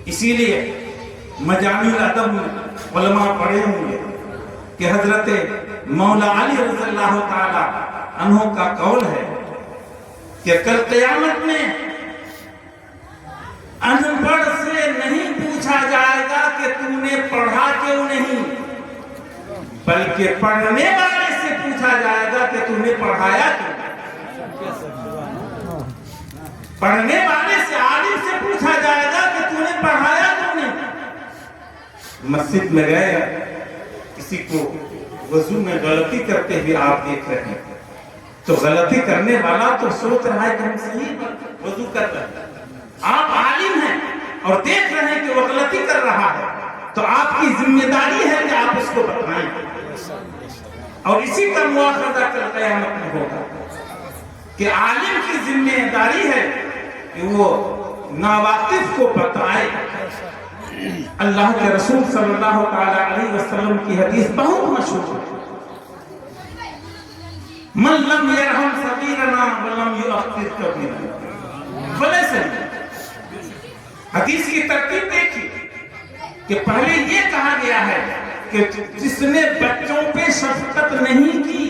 اسی لیے مجامع الادب میں علماء پڑھے ہوں گے کہ حضرت مولا علی رضی اللہ تعالی عنہ کا قول ہے کہ کل قیامت میں ان پڑھ سے نہیں پوچھا جائے گا کہ تم نے پڑھا کیوں نہیں، بلکہ پڑھنے والے سے پوچھا جائے گا کہ تم نے پڑھایا کیوں۔ پڑھنے والے سے، عالم سے پوچھا جائے گا کہ تم نے پڑھایا کیوں نہیں۔ مسجد میں گئے، کسی کو وضو میں غلطی کرتے ہوئے آپ دیکھ رہے ہیں تو غلطی کرنے والا تو سوچ رہا ہے کہ ہم صحیح وضو کر رہے ہیں، آپ عالم ہیں اور دیکھ رہے ہیں کہ وہ غلطی کر رہا ہے، تو آپ کی ذمہ داری ہے کہ آپ اس کو بتائیں، اور اسی کا مواخذہ کل قیامت میں ہوگا کہ عالم کی ذمہ داری ہے کہ وہ ناواقف کو بتائے۔ اللہ کے رسول صلی اللہ تعالی علیہ وسلم کی حدیث بہت مشہور ہے، من لم یرحم صغیرنا ولم یؤخر کبیرنا فلیس منہ۔ حدیث کی ترتیب دیکھیے کہ پہلے یہ کہا گیا ہے کہ جس نے بچوں پہ شفقت نہیں کی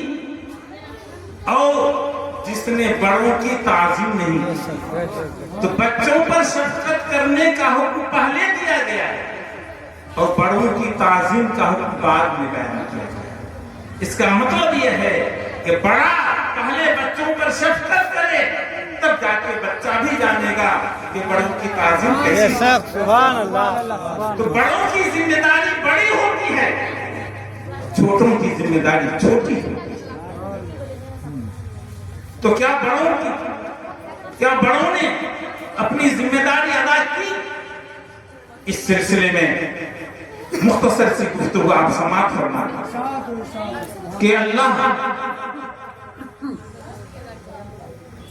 اور جس نے بڑوں کی تعظیم نہیں کی، تو بچوں پر شفقت کرنے کا حکم پہلے دیا گیا ہے اور بڑوں کی تعظیم کا حکم بعد میں بیان کیا گیا ہے۔ اس کا مطلب یہ ہے کہ بڑا پہلے بچوں پر شفقت کرے، تب جا کے بچہ بھی جانے گا کہ بڑوں کی تعظیم کیسی۔ سبحان اللہ۔ تو بڑوں کی ذمہ داری بڑی ہوتی ہے، چھوٹوں کی ذمہ داری چھوٹی ہوتی ہے۔ تو کیا بڑوں نے اپنی ذمہ داری ادا کی؟ اس سلسلے میں مختصر سی گفتگو آپ سماعت فرمائیں کہ اللہ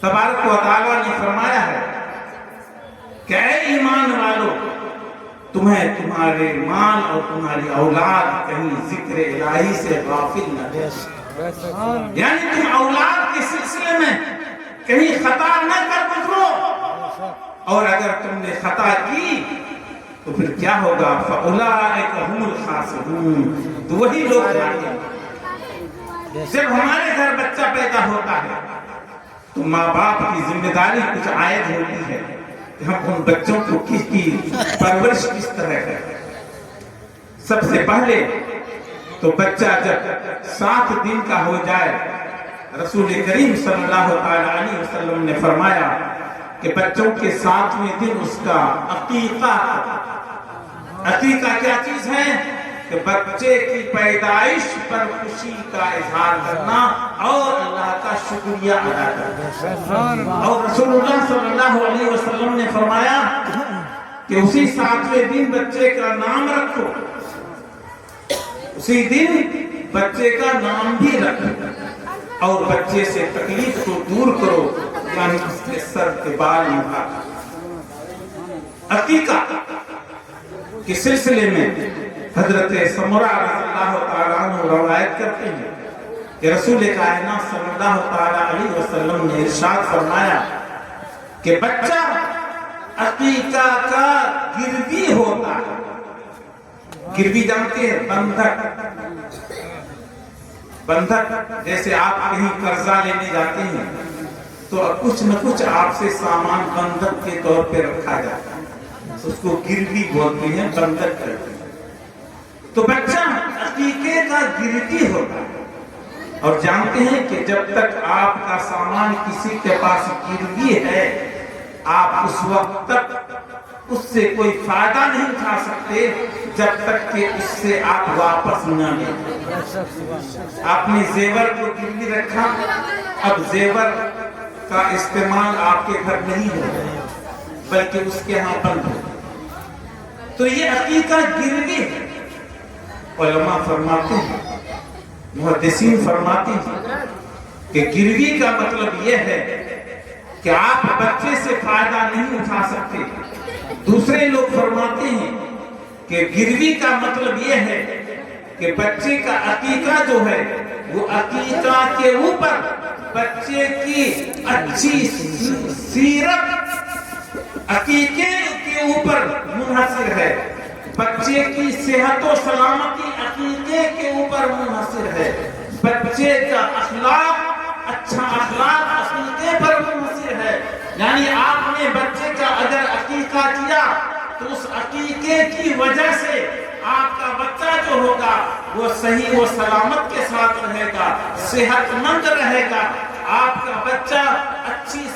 تبارک و تعالیٰ نے فرمایا ہے کہ اے ایمان والو، تمہیں تمہارے مال اور تمہاری اولاد کہیں ذکر الہی سے غافل نہ دے، یعنی تم اولاد کے سلسلے میں کہیں خطا نہ کر گزرو، اور اگر تم نے خطا کی تو پھر کیا ہوگا؟ فَأُولَٰئِكَ هُمُ الْخَاسِرُونَ، تو وہی لوگ جانتے۔ جب ہمارے گھر بچہ پیدا ہوتا ہے تو ماں باپ کی ذمہ داری کچھ عائد ہوتی ہے کہ ہم ان بچوں کو کس کی پرورش کس طرح کریں۔ سب سے پہلے تو بچہ جب 7 دن کا ہو جائے، رسول کریم صلی اللہ علیہ وسلم نے فرمایا کہ بچوں کے 7ویں دن اس کا عقیقہ۔ عقیقہ کیا چیز ہے؟ کہ بچے کی پیدائش پر خوشی کا اظہار کرنا اور اللہ کا شکریہ ادا کرنا۔ اور رسول اللہ صلی اللہ علیہ وسلم نے فرمایا کہ اسی 7ویں دن بچے کا نام رکھو، اسی دن بچے کا نام بھی رکھو اور بچے سے تکلیف کو دور کرو، یعنی اس کے سر کے بال اٹھا۔ عقیقہ کے سلسلے میں حضرت سمرہ رضی اللہ تعالیٰ عنہ روایت کرتے ہیں کہ رسول کائنات صلی اللہ تعالیٰ علیہ وسلم نے ارشاد فرمایا کہ بچہ عقیقہ کا گروی ہوتا ہے۔ گروی جانتے ہیں؟ بندھک جیسے آپ کہیں قرضہ لینے جاتے ہیں تو کچھ نہ کچھ آپ سے سامان بندھک کے طور پہ رکھا جاتا ہے، اس کو گروی بولتے ہیں، بندھک کرتے ہیں۔ تو بچہ عقیقے کا گروی ہوتا ہے، اور جانتے ہیں کہ جب تک آپ کا سامان کسی کے پاس گروی ہے، آپ اس وقت تک اس سے کوئی فائدہ نہیں اٹھا سکتے جب تک کہ اس سے آپ واپس نہ لیں۔ آپ نے زیور کو گروی رکھا، اب زیور کا استعمال آپ کے گھر نہیں ہو بلکہ اس کے ہاں بند ہو، تو یہ عقیقہ گروی ہے۔ علماء فرماتے ہیں، محدثین فرماتے ہیں کہ گروی کا مطلب یہ ہے کہ آپ بچے سے فائدہ نہیں اٹھا سکتے۔ دوسرے لوگ فرماتے ہیں کہ گروی کا مطلب یہ ہے کہ بچے کا عقیقہ جو ہے وہ عقیقہ کے اوپر بچے کی اچھی سیرت، عقیقے کے اوپر منحصر ہے، بچے کی صحت و سلامتی عقیقے کے اوپر منحصر ہے، بچے کا اخلاق اچھا اخلاق عقیقے پر منحصر ہے. یعنی آپ نے بچے کا اگر عقیقہ کیا تو اس عقیقے کی وجہ سے آپ کا بچہ جو ہوگا وہ صحیح و سلامت کے ساتھ رہے گا، صحت مند رہے گا. آپ کا بچہ اچھی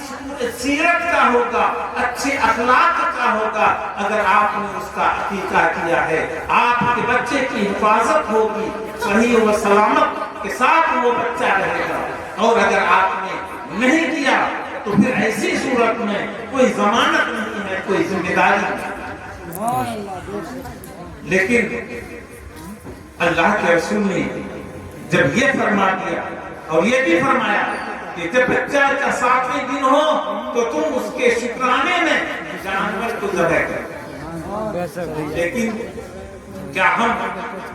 سیرت کا ہوگا، اچھے اخلاق کا ہوگا اگر آپ نے اس کا عقیقہ کیا ہے. آپ کے بچے کی حفاظت ہوگی، صحیح و سلامت کے ساتھ وہ بچہ رہے گا. اور اگر آپ نے نہیں کیا تو پھر ایسی صورت میں کوئی ضمانت نہیں ہے، کوئی ذمہ داری نہیں. لیکن اللہ کے رسول نے جب یہ فرما دیا اور یہ بھی فرمایا کہ جب بچہ کا 7ویں دن ہو تو تم اس کے شکرانے میں جانور کو ذبح کرو. لیکن کیا ہم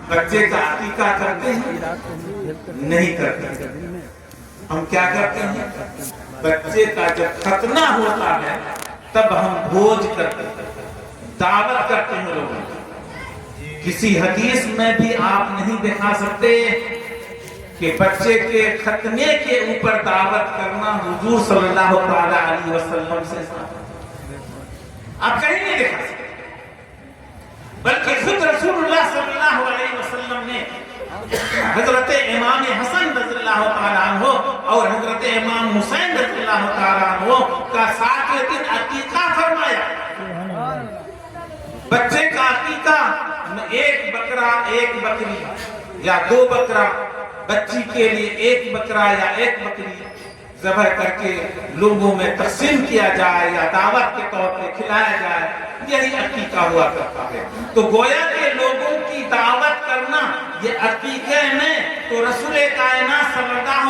بچے کا عقیقہ کرتے ہیں؟ نہیں کرتے. ہم کیا کرتے ہیں؟ بچے کا جب ختنہ ہوتا ہے تب ہم بھوج کرتے ہیں، دعوت کرتے ہیں لوگوں. کسی حدیث میں بھی آپ نہیں دکھا سکتے کہ بچے کے ختنے کے اوپر دعوت کرنا حضور صلی اللہ علیہ وسلم سے آپ کہیں نہیں دکھا سکتے. بلکہ خود رسول اللہ صلی اللہ علیہ وسلم نے حضرت امام حسن رضی اللہ تعالیٰ عنہ اور حضرت امام حسین رضی اللہ تعالیٰ عنہ کا 7ویں دن عقیقہ فرمایا. بچے کا عقیقہ ایک بکرا ایک بکری یا 2 بکرا، بچی کے لیے 1 بکرا یا 1 بکری ذبح کر کے لوگوں میں تقسیم کیا جائے یا دعوت کے طور پہ کھلایا جائے، یہی عقیقہ ہوا کرتا ہے. تو گویا کہ لوگوں کی دعوت کرنا یہ عقیقے میں تو رسول کائنات صلی اللہ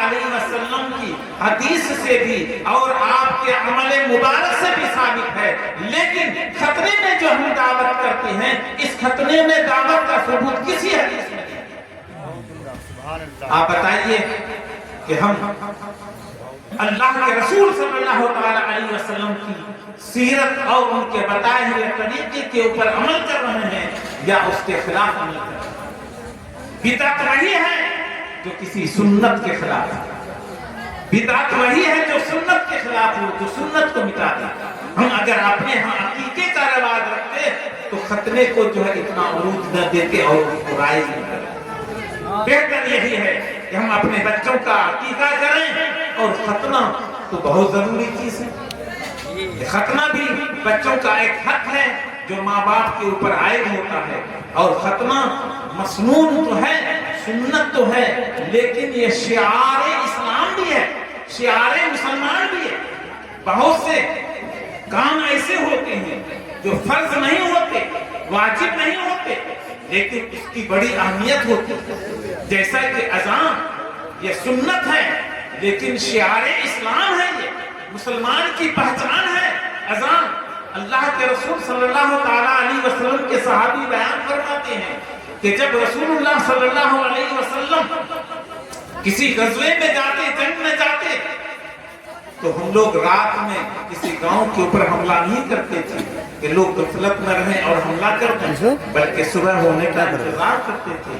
علیہ وسلم کی حدیث سے بھی اور آپ کے عمل مبارک سے بھی ثابت ہے. لیکن ختنے میں جو ہم دعوت کرتے ہیں اس ختنے میں دعوت کا ثبوت کسی حدیث میں نہیں. آپ بتائیے کہ ہم اللہ کے رسول صلی اللہ علیہ وسلم کی سیرت اور ان کے بتائے ہوئے طریقے کے اوپر عمل کر رہے ہیں یا اس کے خلاف عمل کر رہے ہیں. بدعت وہی ہے جو کسی سنت کے خلاف ہے، بدعت وہی ہے جو سنت کے خلاف ہو، جو سنت کو مٹا دے. ہم اگر اپنے ہاں عقیقے کا رواج رکھتے تو ختنے کو جو ہے اتنا عروج نہ دیتے اور اس کو رائج نہ کرتے. بہتر یہی ہے کہ ہم اپنے بچوں کا عقیقہ کریں، اور ختنہ تو بہت ضروری چیز ہے. ختنہ بھی بچوں کا ایک حق ہے جو ماں باپ کے اوپر عائد ہوتا ہے. اور ختنہ مسنون تو ہے، سنت تو ہے، لیکن یہ شعار اسلام بھی ہے، شعار مسلمان بھی ہے. بہت سے کام ایسے ہوتے ہیں جو فرض نہیں ہوتے، واجب نہیں ہوتے، لیکن اس کی بڑی اہمیت ہوتی ہے. جیسا کہ اذان یہ سنت ہے لیکن شعار اسلام ہے، یہ مسلمان کی پہچان ہے. اذان اللہ کے رسول صلی اللہ تعالیٰ علیہ وسلم کے صحابی بیان فرماتے ہیں کہ جب رسول اللہ صلی اللہ علیہ وسلم کسی غزوے میں جاتے، جنگ میں جاتے، تو ہم لوگ رات میں کسی گاؤں کے اوپر حملہ نہیں کرتے تھے کہ لوگ غفلت میں رہیں اور حملہ کرتے، بلکہ صبح ہونے کا انتظار کرتے تھے.